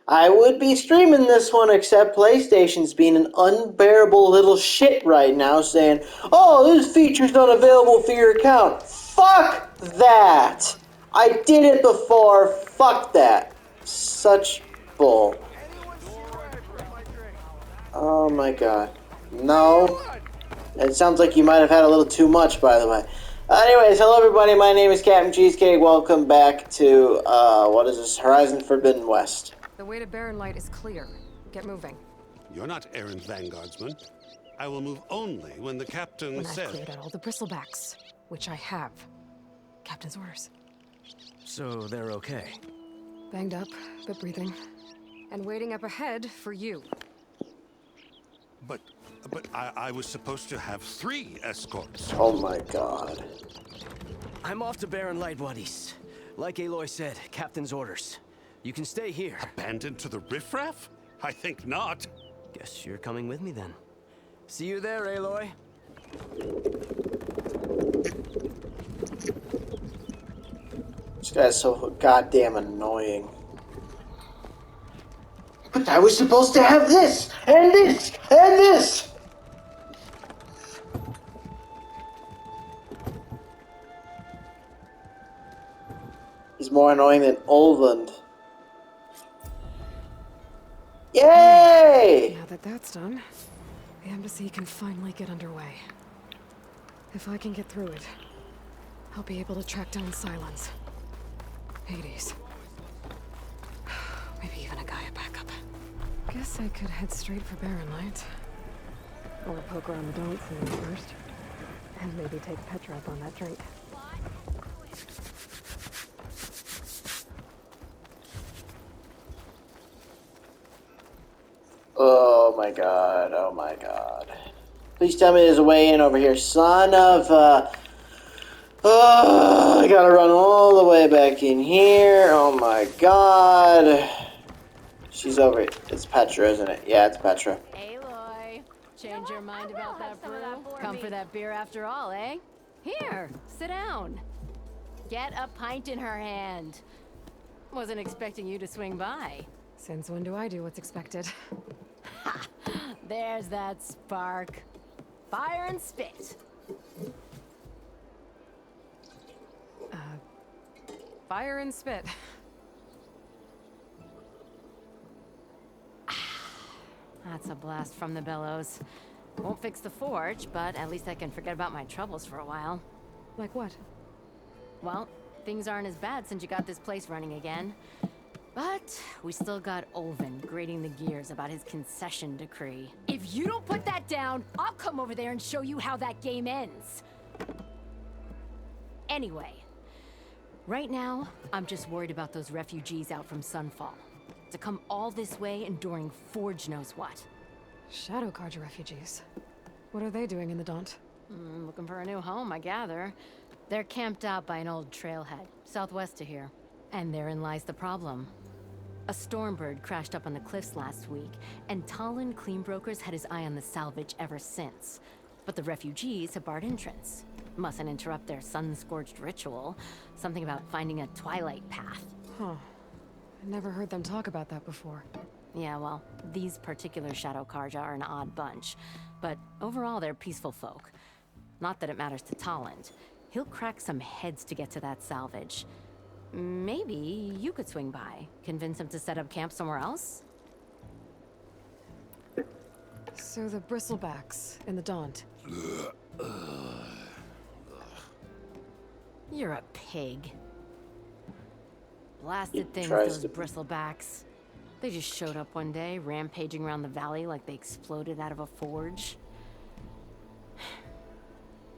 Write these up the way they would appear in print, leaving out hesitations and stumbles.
I would be streaming this one, except PlayStation's being an unbearable little shit right now, saying, "Oh, this feature's not available for your account." Fuck that! I did it before. Fuck that. Such bull. Oh my god. No. It sounds like you might have had a little too much, by the way. Anyways, hello everybody, my name is Captain Cheesecake. Welcome back to, what is this? Horizon Forbidden West. The way to Barren Light is clear. Get moving. You're not errant vanguardsman. I will move only when the captain When says... I've cleared out all the bristlebacks, which I have. Captain's orders. So they're okay? Banged up, but breathing. And waiting up ahead for you. But I was supposed to have 3 escorts. Oh my god. I'm off to Barren Light, Wadis. Like Aloy said, Captain's orders. You can stay here. Abandoned to the riffraff? I think not. Guess you're coming with me then. See you there, Aloy. This guy's so goddamn annoying. But I was supposed to have this, and this, and this! He's more annoying than Olvund. Yay! Now that that's done, the embassy can finally get underway. If I can get through it, I'll be able to track down Silence. Hades. Maybe even a Gaia backup. Guess I could head straight for Barren Light. Or poke around the Don't scene first. And maybe take Petra up on that drink. Oh my god, oh my god. Please tell me there's a way in over here, son of oh, I gotta run all the way back in here. Oh my god. She's over here. It's Petra, isn't it? Yeah, it's Petra. Aloy, change your mind about that brew? Come for that beer after all, eh? Here, sit down. Get a pint in her hand. Wasn't expecting you to swing by. Since when do I do what's expected? Ha! There's that spark. Fire and spit. Fire and spit. That's a blast from the bellows. Won't fix the forge, but at least I can forget about my troubles for a while. Like what? Well, things aren't as bad since you got this place running again. But we still got Olvin grating the gears about his Concession Decree. If you don't put that down, I'll come over there and show you how that game ends. Anyway, right now, I'm just worried about those refugees out from Sunfall. To come all this way enduring Forge knows what. Shadow Carja refugees. What are they doing in the Daunt? Looking for a new home, I gather. They're camped out by an old trailhead, southwest of here. And therein lies the problem. A Stormbird crashed up on the cliffs last week, and Talon Cleanbrokers had his eye on the salvage ever since. But the refugees have barred entrance. Mustn't interrupt their sun-scorched ritual. Something about finding a twilight path. Huh. I never heard them talk about that before. Yeah, well, these particular Shadow Carja are an odd bunch. But overall, they're peaceful folk. Not that it matters to Talon. He'll crack some heads to get to that salvage. Maybe you could swing by, convince him to set up camp somewhere else? So the bristlebacks in the Daunt. You're a pig. Blasted things, tries those to- bristlebacks. They just showed up one day, rampaging around the valley like they exploded out of a forge.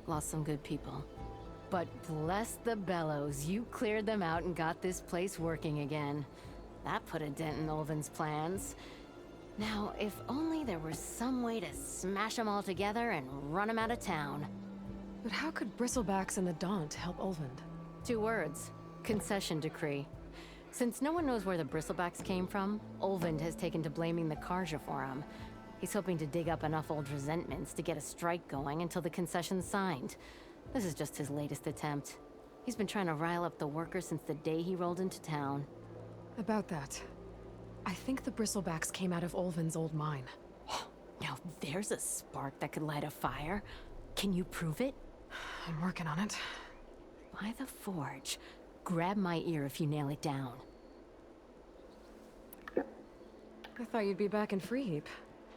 Lost some good people. But bless the bellows, you cleared them out and got this place working again. That put a dent in Olvin's plans. Now, if only there was some way to smash them all together and run them out of town. But how could bristlebacks in the Daunt help Olvind? 2 words. Concession Decree. Since no one knows where the bristlebacks came from, Olvind has taken to blaming the Carja for them. He's hoping to dig up enough old resentments to get a strike going until the concession's signed. This is just his latest attempt. He's been trying to rile up the workers since the day he rolled into town. About that. I think the bristlebacks came out of Olvin's old mine. Now there's a spark that could light a fire. Can you prove it? I'm working on it. By the forge. Grab my ear if you nail it down. I thought you'd be back in Freeheap.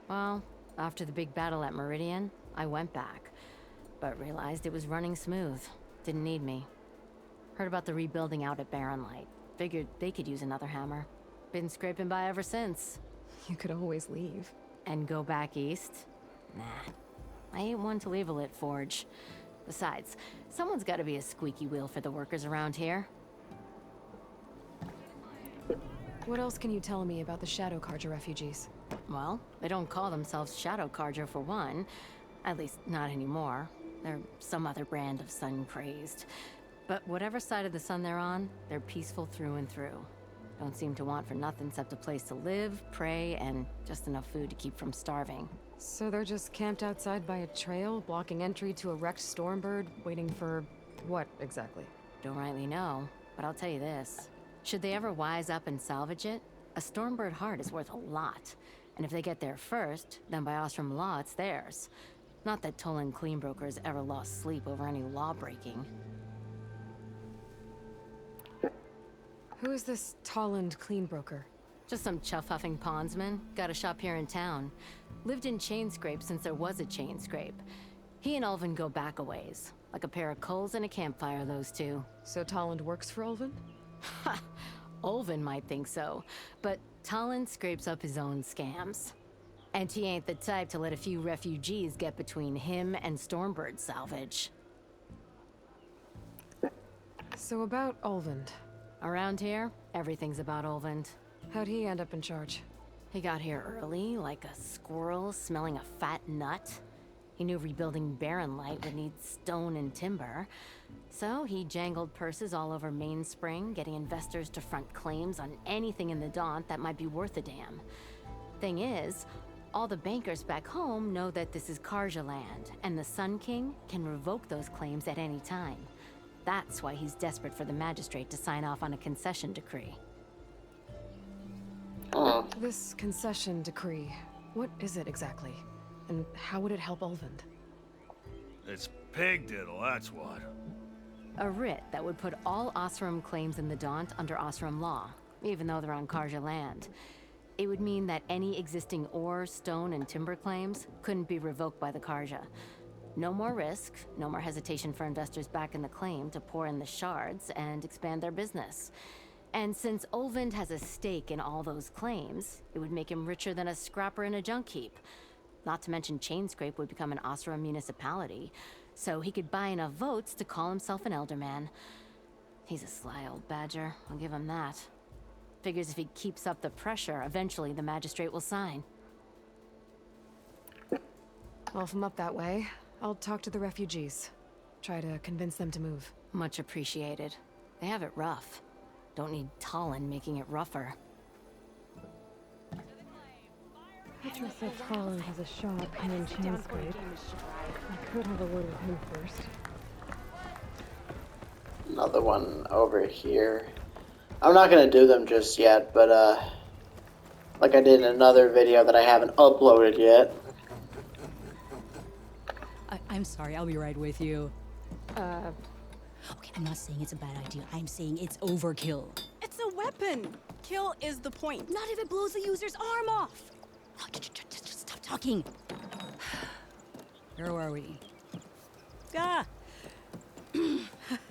Well, after the big battle at Meridian, I went back. But realized it was running smooth. Didn't need me. Heard about the rebuilding out at BARREN. Figured they could use another hammer. Been scraping by ever since. You could always leave. And go back east? Nah. I ain't one to leave a lit forge. Besides, someone's gotta be a squeaky wheel for the workers around here. What else can you tell me about the Shadow Carja refugees? Well, they don't call themselves Shadow Carja for one. At least, not anymore. They're some other brand of sun-crazed. But whatever side of the sun they're on, they're peaceful through and through. Don't seem to want for nothing except a place to live, pray, and just enough food to keep from starving. So they're just camped outside by a trail, blocking entry to a wrecked Stormbird, waiting for what exactly? Don't rightly know, but I'll tell you this. Should they ever wise up and salvage it, a Stormbird heart is worth a lot. And if they get there first, then by Ostrom law, it's theirs. Not that Tolan Cleanbrokers ever lost sleep over any law breaking. Who is this Tolland Cleanbroker? Just some chuff-huffing pondsman. Got a shop here in town. Lived in Chainscrape since there was a Chainscrape. He and Ulvin go back a ways. Like a pair of coals and a campfire, those two. So Tolland works for Ulvin? Ha! Ulvin might think so, but Tolland scrapes up his own scams. And he ain't the type to let a few refugees get between him and Stormbird salvage. So about Ulvin. Around here, everything's about Ulvin. How'd he end up in charge? He got here early, like a squirrel smelling a fat nut. He knew rebuilding BARREN would need stone and timber. So he jangled purses all over Mainspring, getting investors to front claims on anything in the Daunt that might be worth a damn. Thing is, all the bankers back home know that this is Carja land, and the Sun King can revoke those claims at any time. That's why he's desperate for the magistrate to sign off on a concession decree. This concession decree, what is it exactly? And how would it help Ulvin? It's pig diddle, that's what. A writ that would put all Osram claims in the Daunt under Osram law, even though they're on Carja land. It would mean that any existing ore, stone, and timber claims couldn't be revoked by the Carja. No more risk, no more hesitation for investors back in the claim to pour in the shards and expand their business. And since Ulvin has a stake in all those claims, it would make him richer than a scrapper in a junk heap. Not to mention Chainscrape would become an Osram municipality, so he could buy enough votes to call himself an elderman. He's a sly old badger, I'll give him that. Figures if he keeps up the pressure, eventually the magistrate will sign. Well, if I'm up that way, I'll talk to the refugees. Try to convince them to move. Much appreciated. They have it rough. Don't need Tolland making it rougher. Petra said Tolland has a shop here in Chainscrape. I could have a word with him first. Another one over here. I'm not gonna do them just yet, but like I did in another video that I haven't uploaded yet. I'm sorry, I'll be right with you. Okay, I'm not saying it's a bad idea. I'm saying it's overkill. It's a weapon. Kill is the point. Not if it blows the user's arm off. Oh, just stop talking. Where are we? Ah!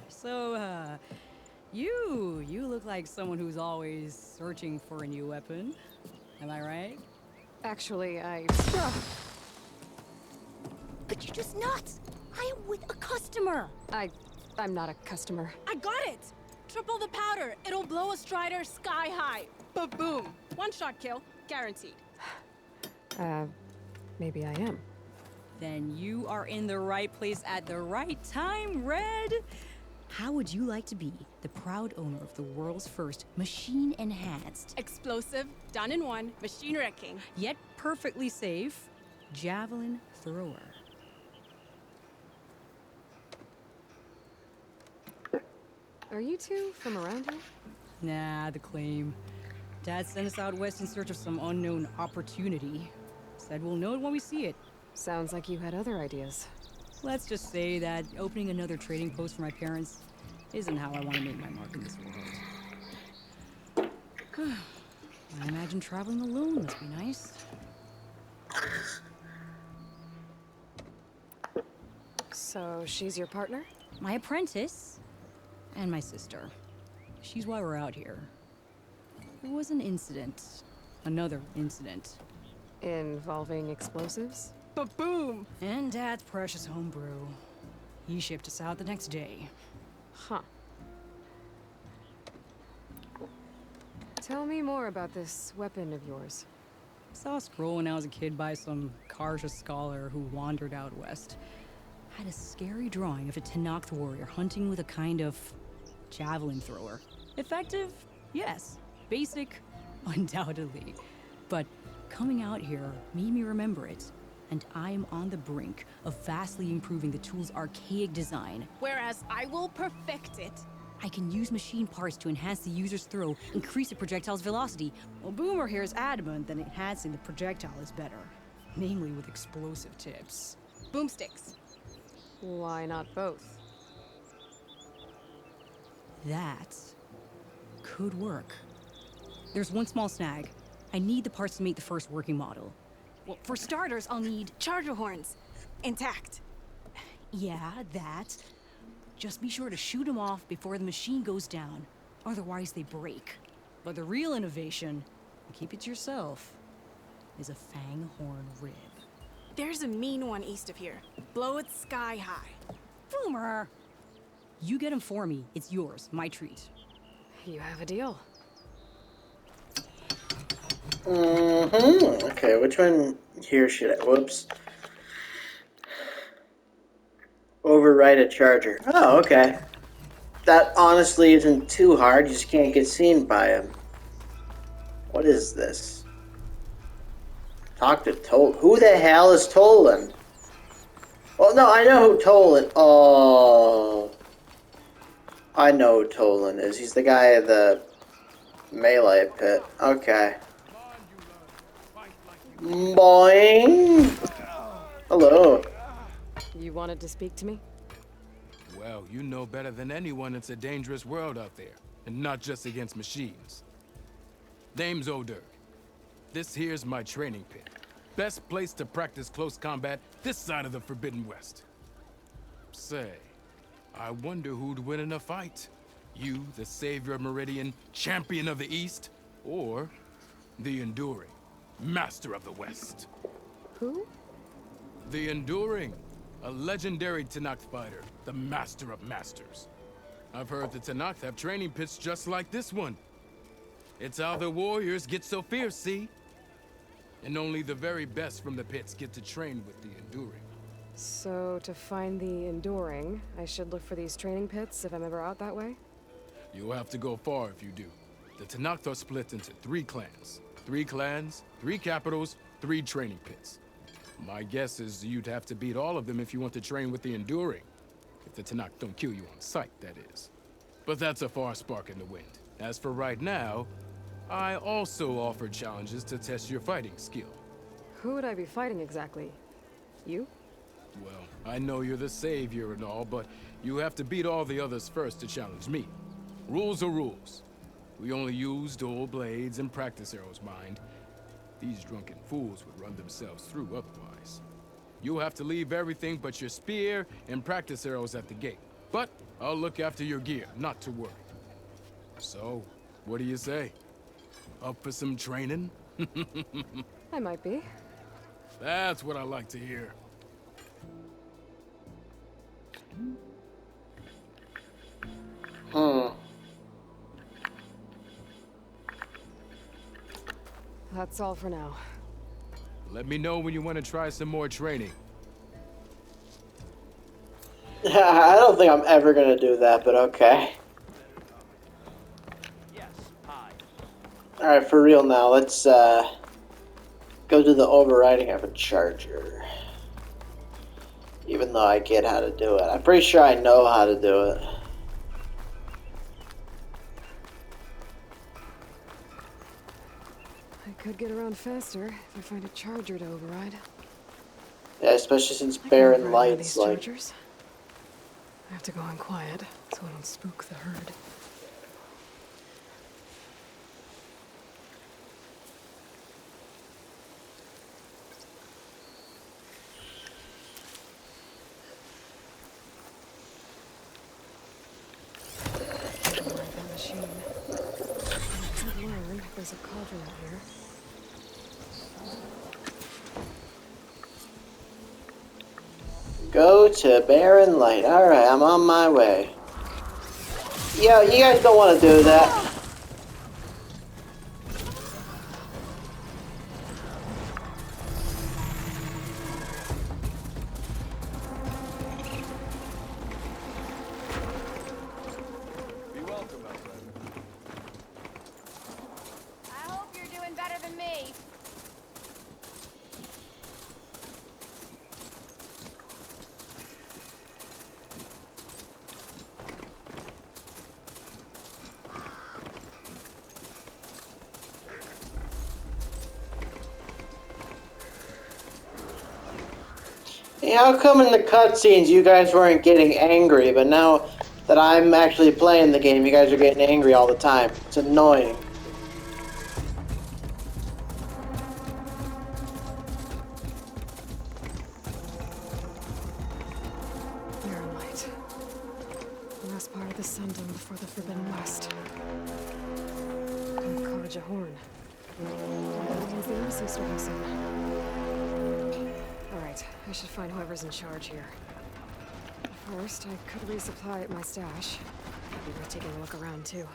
So, you look like someone who's always searching for a new weapon. Am I right? Actually, But you're just nuts. I am with a customer. I'm not a customer. I got it. Triple the powder. It'll blow a Strider sky high. Ba-boom. One shot kill. Guaranteed. Maybe I am. Then you are in the right place at the right time, Red. How would you like to be the proud owner of the world's first machine-enhanced, Explosive, done in one, machine wrecking. yet perfectly safe, javelin thrower? Are you two from around here? Nah, the claim. Dad sent us out west in search of some unknown opportunity. Said we'll know it when we see it. Sounds like you had other ideas. Let's just say that opening another trading post for my parents isn't how I want to make my mark in this world. I imagine traveling alone must be nice. So she's your partner? My apprentice and my sister. She's why we're out here. There was an incident. Another incident. Involving explosives? Ba-boom! And Dad's precious homebrew. He shipped us out the next day. Huh. Tell me more about this weapon of yours. Saw a scroll when I was a kid by some Karja scholar who wandered out west. Had a scary drawing of a Tenakth warrior hunting with a kind of javelin thrower. Effective? Yes. Basic? Undoubtedly. But coming out here made me remember it. And I'm on the brink of vastly improving the tool's archaic design. Whereas I will perfect it. I can use machine parts to enhance the user's throw, increase the projectile's velocity. Well, Boomer here is adamant that enhancing the projectile is better. Namely with explosive tips. Boomsticks. Why not both? That could work. There's one small snag. I need the parts to make the first working model. Well, for starters, I'll need... Charger horns. Intact. Yeah, that. Just be sure to shoot them off before the machine goes down. Otherwise, they break. But the real innovation, and keep it to yourself, is a fang horn rib. There's a mean one east of here. Blow it sky high. Boomer! You get him for me. It's yours. My treat. You have a deal. Okay, which one here should I... Whoops. Override a charger. Oh, okay. That honestly isn't too hard. You just can't get seen by him. What is this? Talk to Toland. Who the hell is Toland? Well, no, I know who Toland... Oh. I know who Toland is. He's the guy at the melee pit. Okay. Boing! Hello. You wanted to speak to me? Well, you know better than anyone it's a dangerous world out there, and not just against machines. Name's O'Dirk. This here's my training pit. Best place to practice close combat this side of the Forbidden West. Say, I wonder who'd win in a fight. You, the Savior of Meridian, Champion of the East, or the Enduring, Master of the West. Who? The Enduring, a legendary Tenakth fighter, the Master of Masters. I've heard the Tenakth have training pits just like this one. It's how the warriors get so fierce, see? And only the very best from the pits get to train with the Enduring. So, to find the Enduring, I should look for these training pits if I'm ever out that way? You'll have to go far if you do. The Tenakth are split into 3 clans. 3 clans, 3 capitals, 3 training pits. My guess is you'd have to beat all of them if you want to train with the Enduring. If the Tenakth don't kill you on sight, that is. But that's a far spark in the wind. As for right now, I also offer challenges to test your fighting skill. Who would I be fighting exactly? You? Well, I know you're the Savior and all, but you have to beat all the others first to challenge me. Rules are rules. We only use dual blades and practice arrows, mind. These drunken fools would run themselves through otherwise. You'll have to leave everything but your spear and practice arrows at the gate. But I'll look after your gear, not to worry. So, what do you say? Up for some training? I might be. That's what I like to hear. That's all for now. Let me know when you want to try some more training. I don't think I'm ever gonna do that, but okay. Alright, for real now, let's go do the overriding of a charger. Even though I get how to do it. I'm pretty sure I know how to do it. I could get around faster if I find a charger to override. Yeah, especially since I can Barren override one of Lights, these like... chargers. I have to go in quiet, so I don't spook the herd. Override that machine. I could learn if there's a cauldron out here. Go to Barren Light. Alright, I'm on my way. Yo, you guys don't want to do that. Be welcome, my friend. I hope you're doing better than me. Hey, how come in the cutscenes you guys weren't getting angry, but now that I'm actually playing the game, you guys are getting angry all the time? It's annoying. Barren Light. The last part of the Sundom before the Forbidden West. And Karja Horn. That means the embassy storming soon. Alright, I should find whoever's in charge here. First, I could resupply at my stash. I'd be worth taking a look around too.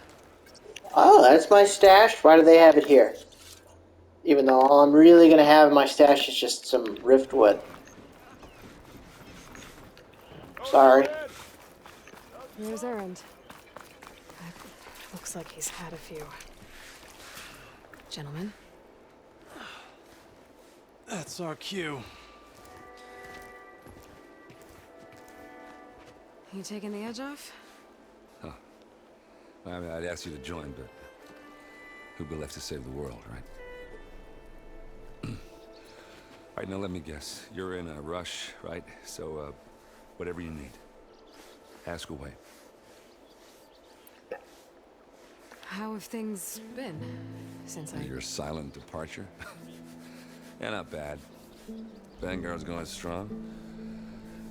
Oh, that's my stash? Why do they have it here? Even though all I'm really going to have in my stash is just some riftwood. Sorry. Where's Erend? Looks like he's had a few. Gentlemen? That's our cue. You taking the edge off? Huh. I mean, I'd ask you to join, but who'd be left to save the world, right? All right, now let me guess. You're in a rush, right? So, whatever you need. Ask away. How have things been since Your silent departure? Yeah, not bad. Vanguard's going strong.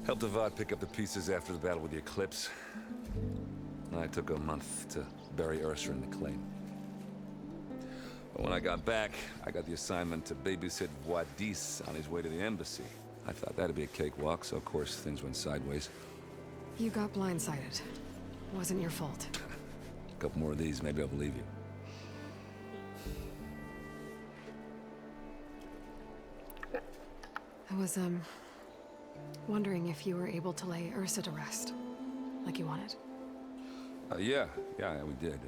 Helped Avad pick up the pieces after the battle with the Eclipse. I took a month to bury Ursa in the claim. But when I got back, I got the assignment to babysit Wadis on his way to the embassy. I thought that'd be a cakewalk, so of course things went sideways. You got blindsided. Wasn't your fault. A couple more of these, maybe I'll believe you. I was, wondering if you were able to lay Ursa to rest, like you wanted. Yeah, we did.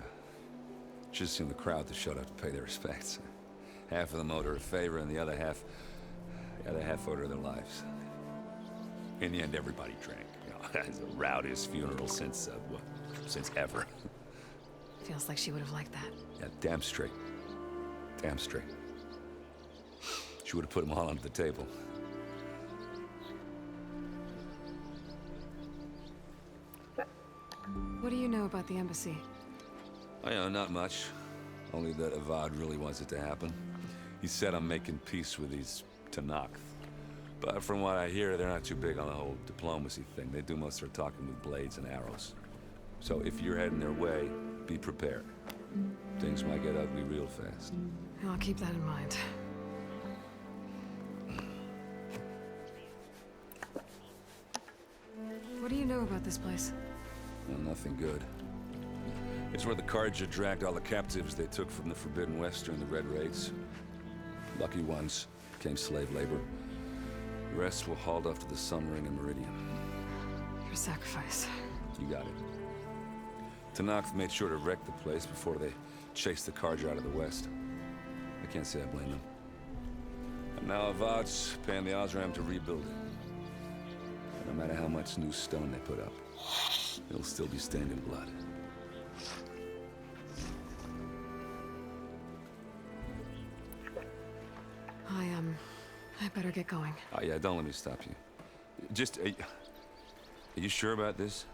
Just seemed the crowd that showed up to pay their respects. Half of them owed her a favor, and the other half owed her their lives. In the end, everybody drank. You know, it's the rowdiest funeral since ever. Feels like she would have liked that. Yeah, damn straight. Damn straight. She would have put them all onto the table. What do you know about the embassy? Oh, yeah, not much. Only that Avad really wants it to happen. He said I'm making peace with these Tenakth. But from what I hear, they're not too big on the whole diplomacy thing. They do most of their talking with blades and arrows. So if you're heading their way, be prepared. Things might get ugly real fast. I'll keep that in mind. What do you know about this place? Well, nothing good. It's where the Karja dragged all the captives they took from the Forbidden West during the Red Raids. Lucky ones became slave labor. The rest were hauled off to the Sun Ring and Meridian. Your sacrifice. You got it. Tenakth made sure to wreck the place before they chased the Karja out of the West. I can't say I blame them. And now Avad's paying the Osram to rebuild it. No matter how much new stone they put up, it'll still be stained in blood. I better get going. Oh, yeah, don't let me stop you. Just, are you sure about this?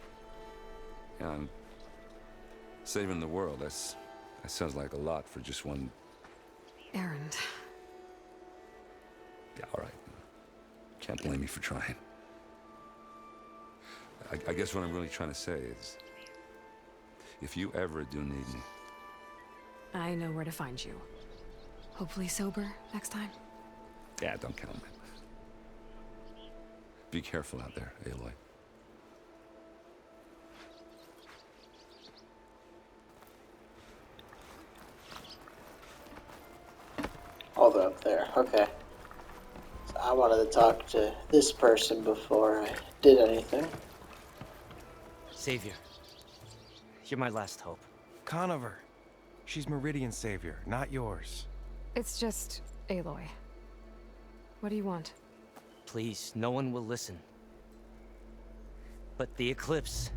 Yeah, I'm saving the world. That sounds like a lot for just one... Errand. Yeah, all right. Can't blame you for trying. I guess what I'm really trying to say is, if you ever do need me... I know where to find you. Hopefully sober next time. Yeah, don't count on it. Be careful out there, Aloy. All the way up there. Okay. So I wanted to talk to this person before I did anything. Savior. You're my last hope. Conover. She's Meridian's savior, not yours. It's just Aloy. What do you want? Please, no one will listen. But the Eclipse...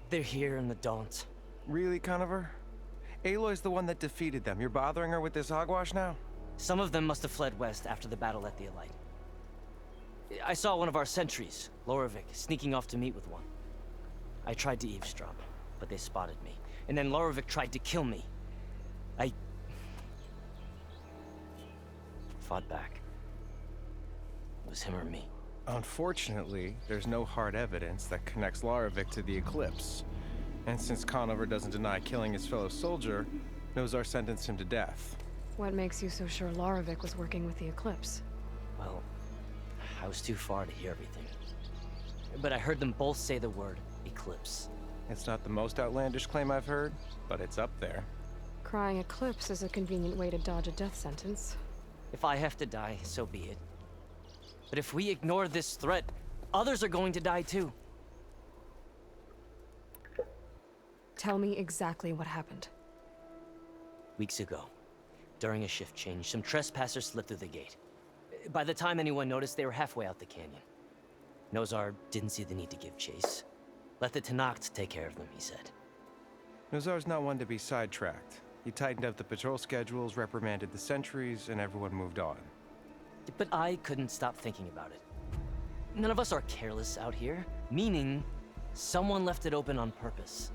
they're here in the Daunt. Really, Conover? Aloy's the one that defeated them. You're bothering her with this hogwash now? Some of them must have fled west after the battle at the Elite. I saw one of our sentries, Lorovic, sneaking off to meet with one. I tried to eavesdrop, but they spotted me. And then Lorovic tried to kill me. I... fought back. It was him or me. Unfortunately, there's no hard evidence that connects Lorovic to the Eclipse. And since Conover doesn't deny killing his fellow soldier, Nozar sentenced him to death. What makes you so sure Lorovic was working with the Eclipse? Well, I was too far to hear everything. But I heard them both say the word Eclipse. It's not the most outlandish claim I've heard, but it's up there. Crying Eclipse is a convenient way to dodge a death sentence. If I have to die, so be it. But if we ignore this threat, others are going to die too. Tell me exactly what happened. Weeks ago, during a shift change, some trespassers slipped through the gate. By the time anyone noticed, they were halfway out the canyon. Nozar didn't see the need to give chase. Let the Tenakth take care of them, he said. Nozar's not one to be sidetracked. He tightened up the patrol schedules, reprimanded the sentries, and everyone moved on. But I couldn't stop thinking about it. None of us are careless out here, meaning someone left it open on purpose.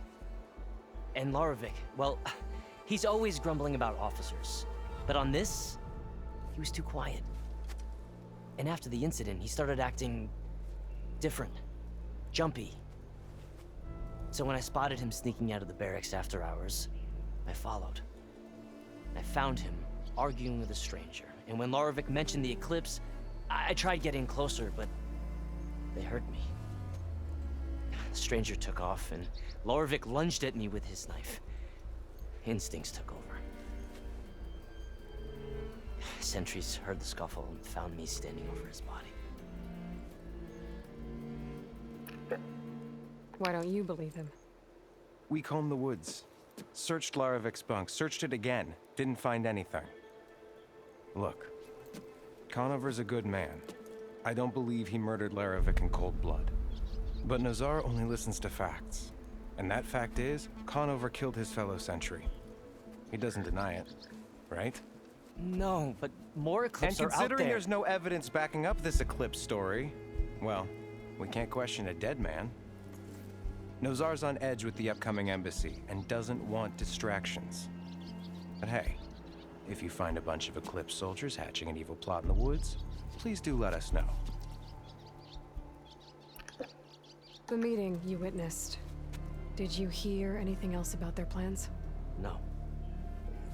And Lorovic, well, he's always grumbling about officers. But on this, he was too quiet. And after the incident, he started acting different, jumpy. So when I spotted him sneaking out of the barracks after hours, I followed. I found him arguing with a stranger. And when Lorovic mentioned the Eclipse, I tried getting closer, but they heard me. The stranger took off, and Lorovic lunged at me with his knife. Instincts took over. Sentries heard the scuffle and found me standing over his body. Why don't you believe him? We combed the woods. Searched Larovic's bunk, searched it again. Didn't find anything. Look, Conover's a good man. I don't believe he murdered Larovic in cold blood. But Nozar only listens to facts. And that fact is, Conover killed his fellow sentry. He doesn't deny it, right? No, but more Eclipse are out there. And considering there's no evidence backing up this Eclipse story, well, we can't question a dead man. Nozar's on edge with the upcoming embassy and doesn't want distractions. But hey, if you find a bunch of Eclipse soldiers hatching an evil plot in the woods, please do let us know. The meeting you witnessed. Did you hear anything else about their plans? No.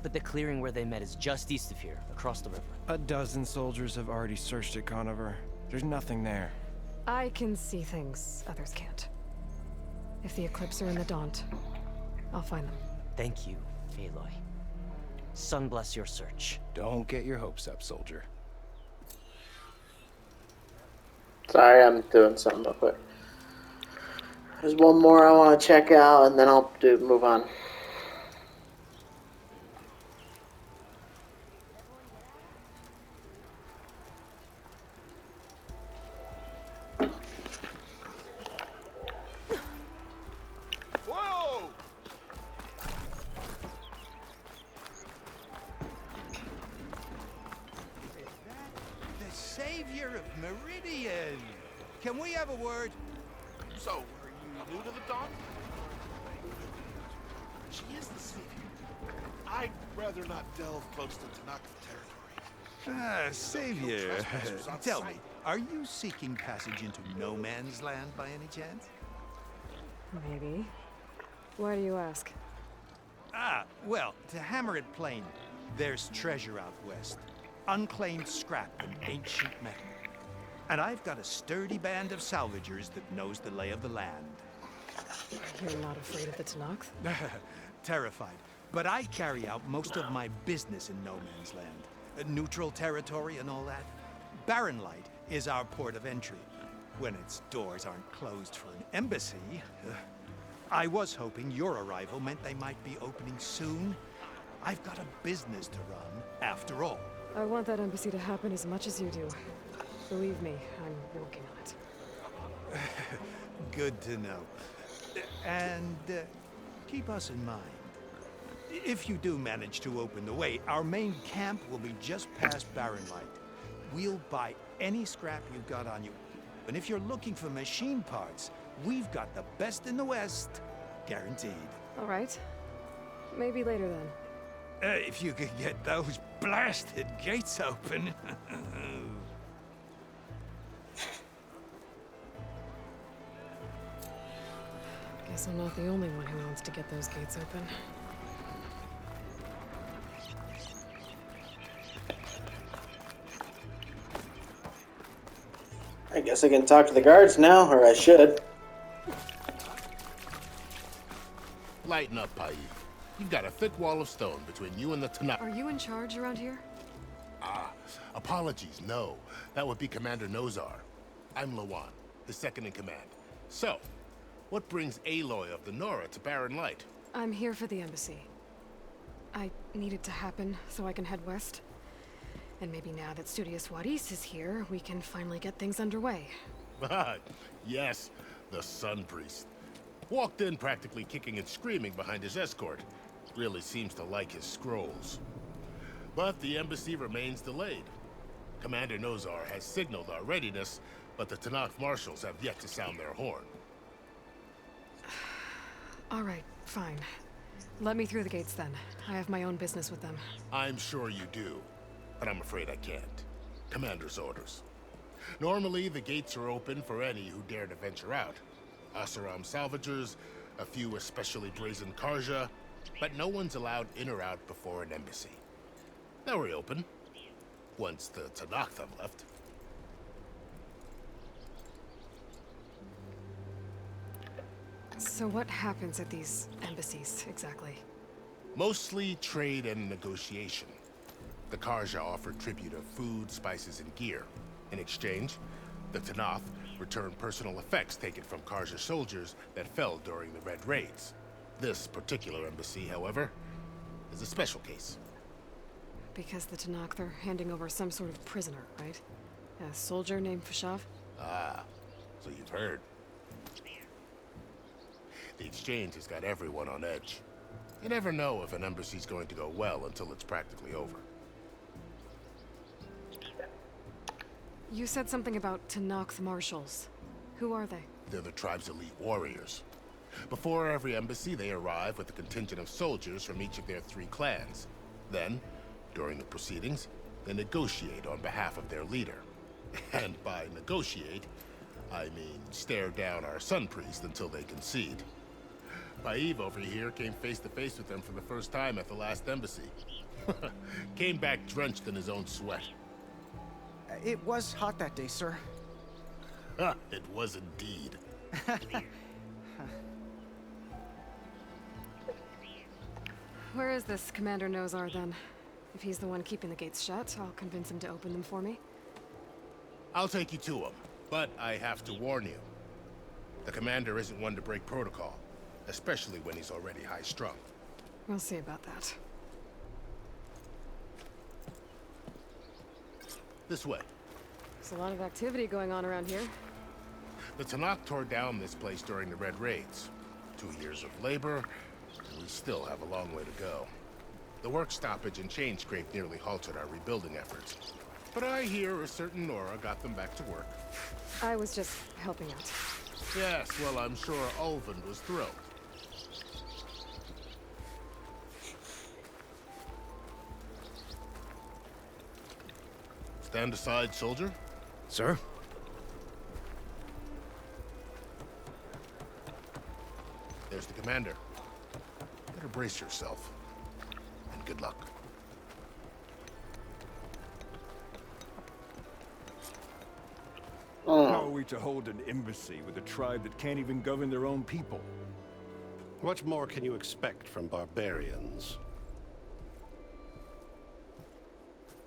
But the clearing where they met is just east of here, across the river. A dozen soldiers have already searched it, Conover. There's nothing there. I can see things others can't. If the Eclipse are in the Daunt, I'll find them. Thank you, Aloy. Sun bless your search. Don't get your hopes up, soldier. Sorry, I'm doing something real quick. There's one more I want to check out, and then I'll move on. Whoa! Savior of Meridian. Can we have a word? So, are you new to the Dawn? She is the Savior. I'd rather not delve close to Tanaka territory. Savior, Trespassers on tell me, sight. are you seeking passage into no man's land by any chance? Maybe. Why do you ask? Well, to hammer it plain, there's treasure out west. Unclaimed scrap and ancient metal. And I've got a sturdy band of salvagers that knows the lay of the land. You're not afraid of the Tanakh? Terrified. But I carry out most of my business in no man's land. Neutral territory and all that. Barren Light is our port of entry. When its doors aren't closed for an embassy. I was hoping your arrival meant they might be opening soon. I've got a business to run, after all. I want that embassy to happen as much as you do. Believe me, I'm working on it. Good to know. And keep us in mind. If you do manage to open the way, our main camp will be just past Barren Light. We'll buy any scrap you've got on you. And if you're looking for machine parts, we've got the best in the West. Guaranteed. All right. Maybe later then. If you could get those blasted gates open. Guess I'm not the only one who wants to get those gates open. I guess I can talk to the guards now, or I should. Lighten up, Pai. You've got a thick wall of stone between you and the Tanakh. Are you in charge around here? Apologies, no. That would be Commander Nozar. I'm Lawan, his second in command. So, what brings Aloy of the Nora to Barren Light? I'm here for the embassy. I need it to happen so I can head west. And maybe now that Studious Wadis is here, we can finally get things underway. Yes, the Sun Priest. Walked in practically kicking and screaming behind his escort. Really seems to like his scrolls. But the embassy remains delayed. Commander Nozar has signaled our readiness, but the Tanakh marshals have yet to sound their horn. All right, fine. Let me through the gates then. I have my own business with them. I'm sure you do, but I'm afraid I can't. Commander's orders. Normally, the gates are open for any who dare to venture out. Asaram salvagers, a few especially brazen Karja, but no one's allowed in or out before an embassy. They'll reopen, once the Tanakh have left. So what happens at these embassies, exactly? Mostly trade and negotiation. The Karja offer tribute of food, spices, and gear. In exchange, the Tanakh return personal effects taken from Karja soldiers that fell during the Red Raids. This particular embassy, however, is a special case. Because the Tanakh are handing over some sort of prisoner, right? A soldier named Fashav? Ah, so you've heard. The exchange has got everyone on edge. You never know if an embassy's going to go well until it's practically over. You said something about Tanakh marshals. Who are they? They're the tribe's elite warriors. Before every embassy, they arrive with a contingent of soldiers from each of their 3 clans. Then, during the proceedings, they negotiate on behalf of their leader. And by negotiate, I mean stare down our Sun Priest until they concede. Paiv over here came face to face with them for the first time at the last embassy. Came back drenched in his own sweat. It was hot that day, sir. It was indeed. Where is this Commander Nozar, then? If he's the one keeping the gates shut, I'll convince him to open them for me. I'll take you to him, but I have to warn you. The commander isn't one to break protocol, especially when he's already high-strung. We'll see about that. This way. There's a lot of activity going on around here. The Tanakh tore down this place during the Red Raids. 2 years of labor, and we still have a long way to go. The work stoppage and chain scrape nearly halted our rebuilding efforts. But I hear a certain Nora got them back to work. I was just helping out. Yes, well, I'm sure Ulvund was thrilled. Stand aside, soldier. Sir? There's the commander. Better brace yourself. And good luck. How are we to hold an embassy with a tribe that can't even govern their own people? What more can you expect from barbarians?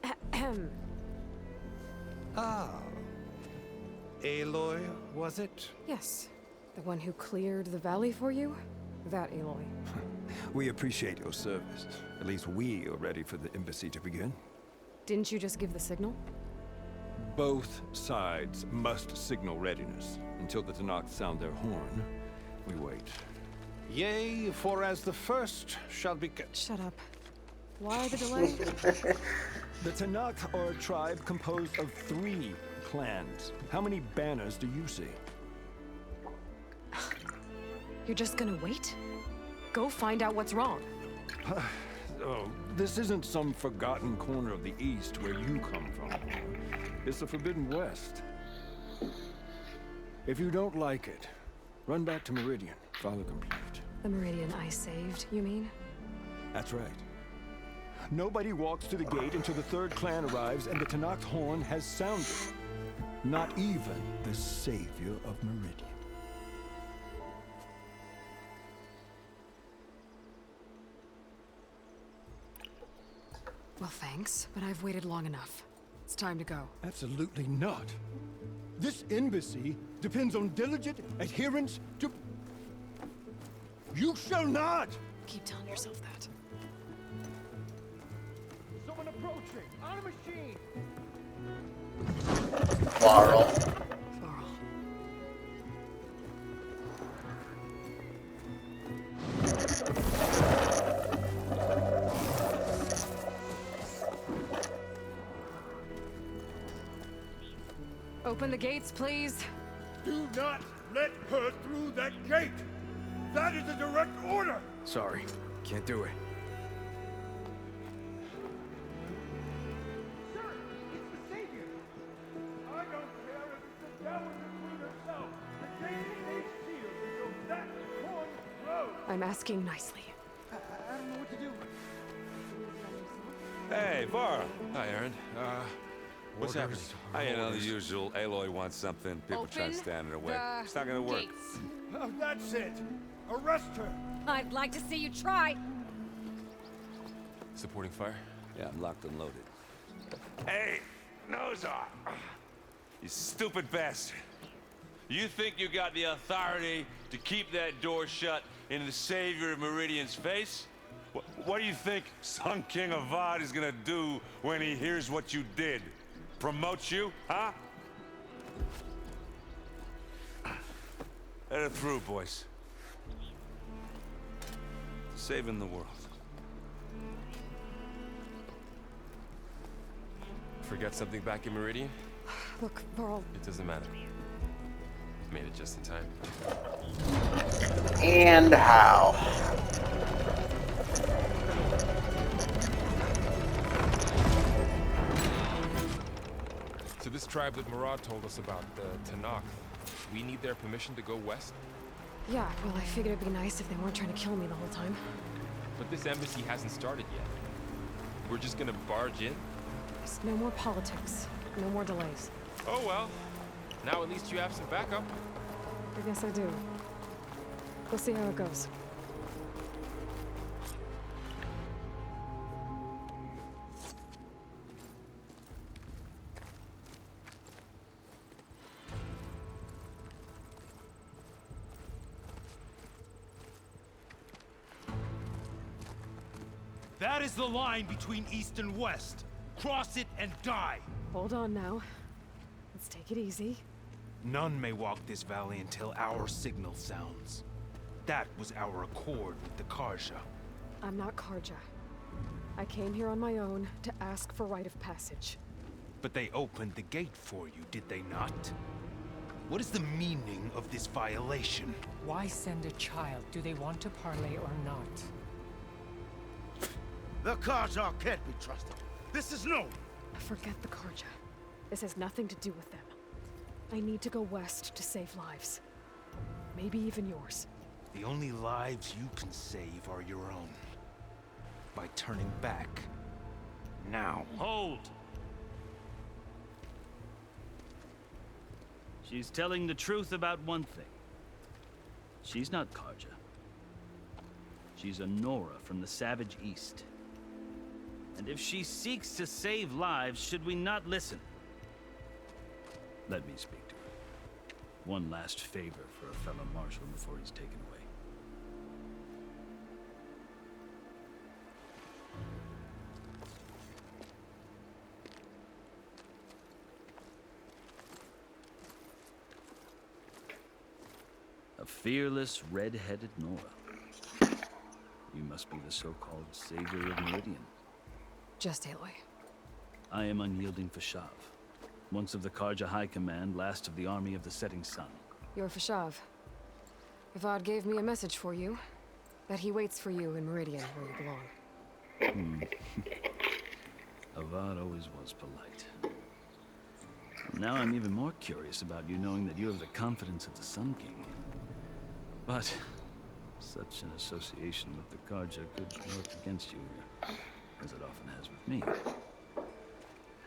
Ahem. Ah. Aloy, was it? Yes. The one who cleared the valley for you? That Aloy. We appreciate your service. At least we are ready for the embassy to begin. Didn't you just give the signal? Both sides must signal readiness. Until the Tenakth sound their horn, we wait. Yea, for as the first shall be... Shut up. Why the delay? The Tenakth are a tribe composed of 3 clans. How many banners do you see? You're just gonna wait? Go find out what's wrong. Oh, this isn't some forgotten corner of the East where you come from. It's the Forbidden West. If you don't like it, run back to Meridian. Follow complete. The Meridian I saved, you mean? That's right. Nobody walks to the gate until the 3rd clan arrives and the Tenakth horn has sounded. Not even the Savior of Meridian. Well, thanks, but I've waited long enough. It's time to go. Absolutely not. This embassy depends on diligent adherence to... You shall not! Keep telling yourself that. Someone approaching! On a machine! Varl. Open the gates, please. Do not let her through that gate! That is a direct order! Sorry, can't do it. Sir, it's the Savior! I don't care if it's the devil and the queen herself. The gate is sealed until that horn blows! I'm asking nicely. I don't know what to do. Hey, Varl. Hi, Aaron. What's happening? You know, the usual. Aloy wants something. People try to stand in her way. It's not gonna work. Oh, that's it! Arrest her! I'd like to see you try. Supporting fire? Yeah, I'm locked and loaded. Hey, Nozar! You stupid bastard. You think you got the authority to keep that door shut in the Savior of Meridian's face? What do you think Sun King Avad is gonna do when he hears what you did? Promote you, huh? Let her through, boys. Saving the world. Forgot something back in Meridian? Look, Varl. It doesn't matter. Made it just in time. And how? So this tribe that Murad told us about, the Tenakth, we need their permission to go west? Yeah, well, I figured it'd be nice if they weren't trying to kill me the whole time. But this embassy hasn't started yet. We're just gonna barge in? Just no more politics. No more delays. Oh well. Now at least you have some backup. I guess I do. We'll see how it goes. That is the line between East and West. Cross it and die. Hold on now. Let's take it easy. None may walk this valley until our signal sounds. That was our accord with the Karja. I'm not Karja. I came here on my own to ask for rite of passage. But they opened the gate for you, did they not? What is the meaning of this violation? Why send a child? Do they want to parley or not? The Karja can't be trusted. This is known. Forget the Karja. This has nothing to do with them. I need to go west to save lives. Maybe even yours. The only lives you can save are your own. By turning back. Now. Hold! She's telling the truth about one thing. She's not Karja. She's a Nora from the Savage East. And if she seeks to save lives, should we not listen? Let me speak to her. One last favor for a fellow marshal before he's taken away. A fearless, red-headed Nora. You must be the so-called Savior of Meridian. Just Aloy. I am Unyielding Fashav, once of the Karja High Command, last of the Army of the Setting Sun. You're Fashav. Avad gave me a message for you. That he waits for you in Meridian, where you belong. Avad always was polite. Now I'm even more curious about you knowing that you have the confidence of the Sun King. But such an association with the Karja could work against you here, as it often has with me.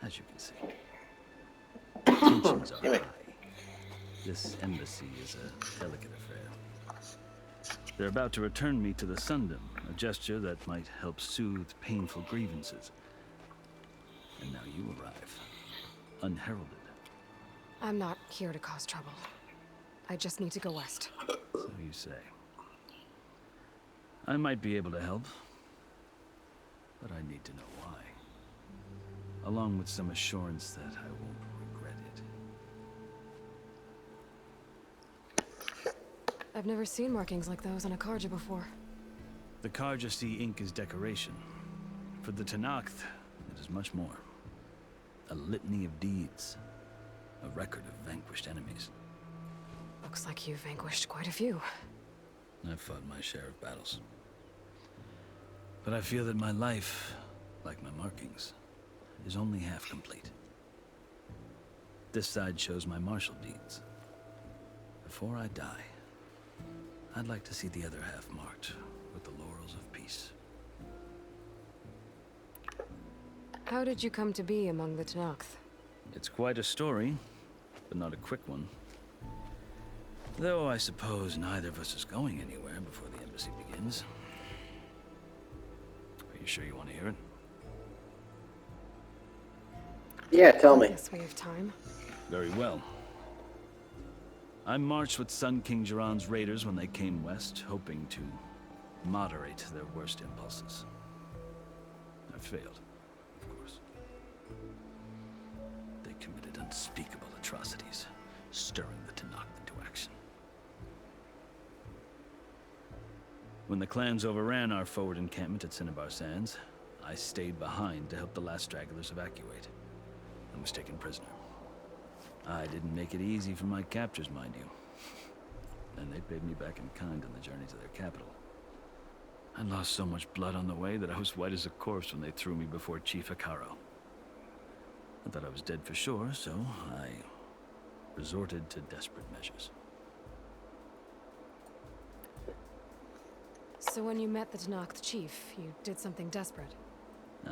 As you can see. Tensions are high. This embassy is a delicate affair. They're about to return me to the Sundom, a gesture that might help soothe painful grievances. And now you arrive, unheralded. I'm not here to cause trouble. I just need to go west. So you say. I might be able to help, but I need to know why. Along with some assurance that I won't regret it. I've never seen markings like those on a Karja before. The Karja see ink as decoration. For the Tenakth, it is much more. A litany of deeds. A record of vanquished enemies. Looks like you've vanquished quite a few. I've fought my share of battles. But I feel that my life, like my markings, is only half complete. This side shows my martial deeds. Before I die, I'd like to see the other half marked with the laurels of peace. How did you come to be among the Tenakth? It's quite a story, but not a quick one. Though I suppose neither of us is going anywhere before the embassy begins. Are you sure you want to hear it? Yeah, tell me. Guess we have time. Very well. I marched with Sun King Jiran's raiders when they came west, hoping to moderate their worst impulses. I failed, of course. They committed unspeakable atrocities, stirring the Tenakth into action. When the clans overran our forward encampment at Cinnabar Sands, I stayed behind to help the last stragglers evacuate, and was taken prisoner. I didn't make it easy for my captors, mind you. And they paid me back in kind on the journey to their capital. I lost so much blood on the way that I was white as a corpse when they threw me before Chief Hekaro. I thought I was dead for sure, so I resorted to desperate measures. So when you met the Tenakth chief, you did something desperate?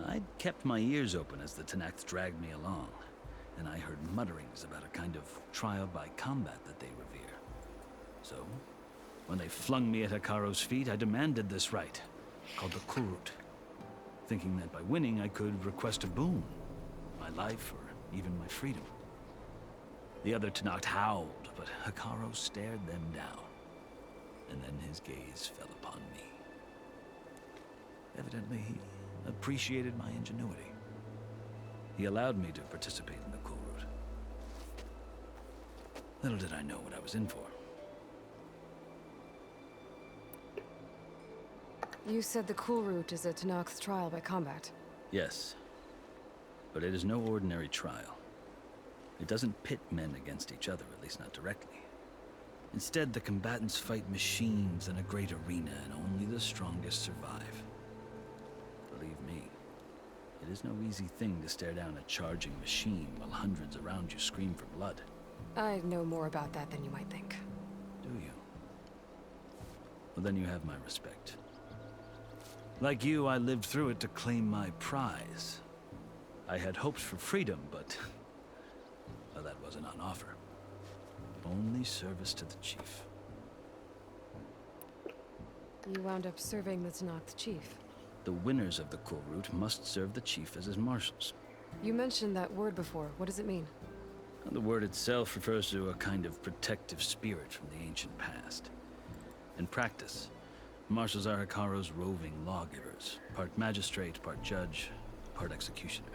I'd kept my ears open as the Tenakth dragged me along, and I heard mutterings about a kind of trial by combat that they revere. So, when they flung me at Hekaro's feet, I demanded this right, called the Kurut, thinking that by winning I could request a boon, my life or even my freedom. The other Tenakth howled, but Hekaro stared them down, and then his gaze fell upon me. Evidently, he appreciated my ingenuity. He allowed me to participate in the Kurut. Little did I know what I was in for. You said the Kurut is a Tenakth trial by combat. Yes. But But it is no ordinary trial. It doesn't pit men against each other, at least not directly. Instead, the combatants fight machines in a great arena, and only the strongest survive. Believe me, it is no easy thing to stare down a charging machine while hundreds around you scream for blood. I know more about that than you might think. Do you? Well, then you have my respect. Like you, I lived through it to claim my prize. I had hopes for freedom, but well, that wasn't on offer. Only service to the chief. You wound up serving the Tenakth chief. The winners of the Kulrut must serve the chief as his marshals. You mentioned that word before. What does it mean? The word itself refers to a kind of protective spirit from the ancient past. In practice, marshals are Hekarro's roving lawgivers, part magistrate, part judge, part executioner.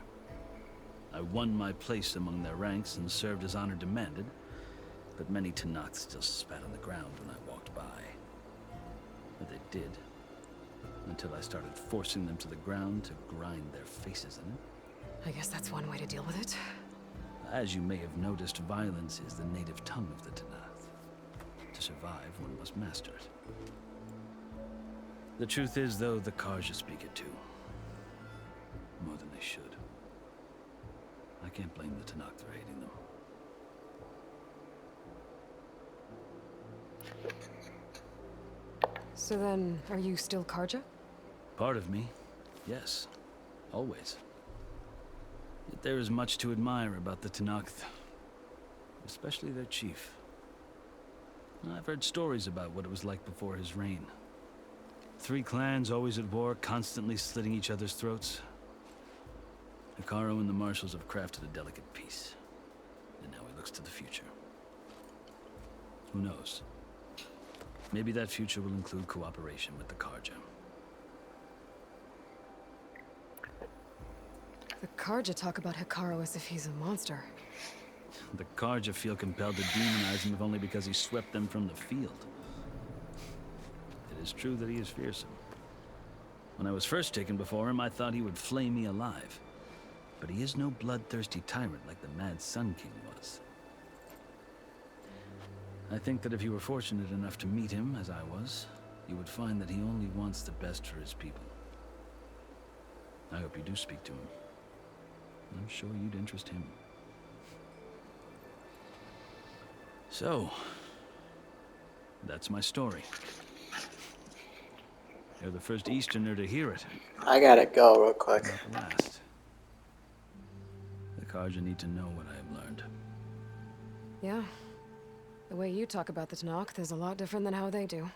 I won my place among their ranks and served as honor demanded, but many Tenakth still spat on the ground when I walked by. But they did, until I started forcing them to the ground to grind their faces in it. I guess that's one way to deal with it. As you may have noticed, violence is the native tongue of the Tenakth. To survive, one must master it. The truth is, though, the Karja speak it too. More than they should. I can't blame the Tenakth for hating them. So then, are you still Karja? Part of me, yes. Always. Yet there is much to admire about the Tenakth. Especially their chief. I've heard stories about what it was like before his reign. 3 clans always at war, constantly slitting each other's throats. Hekarro and the marshals have crafted a delicate peace. And now he looks to the future. Who knows? Maybe that future will include cooperation with the Karja. The Karja talk about Hekarro as if he's a monster. The Karja feel compelled to demonize him if only because he swept them from the field. It is true that he is fearsome. When I was first taken before him, I thought he would flay me alive. But he is no bloodthirsty tyrant like the Mad Sun King was. I think that if you were fortunate enough to meet him, as I was, you would find that he only wants the best for his people. I hope you do speak to him. I'm sure you'd interest him. So, that's my story. You're the first Easterner to hear it. I gotta go real quick. Not the last. The Karja need to know what I have learned. Yeah. The way you talk about the Tenakth is a lot different than how they do.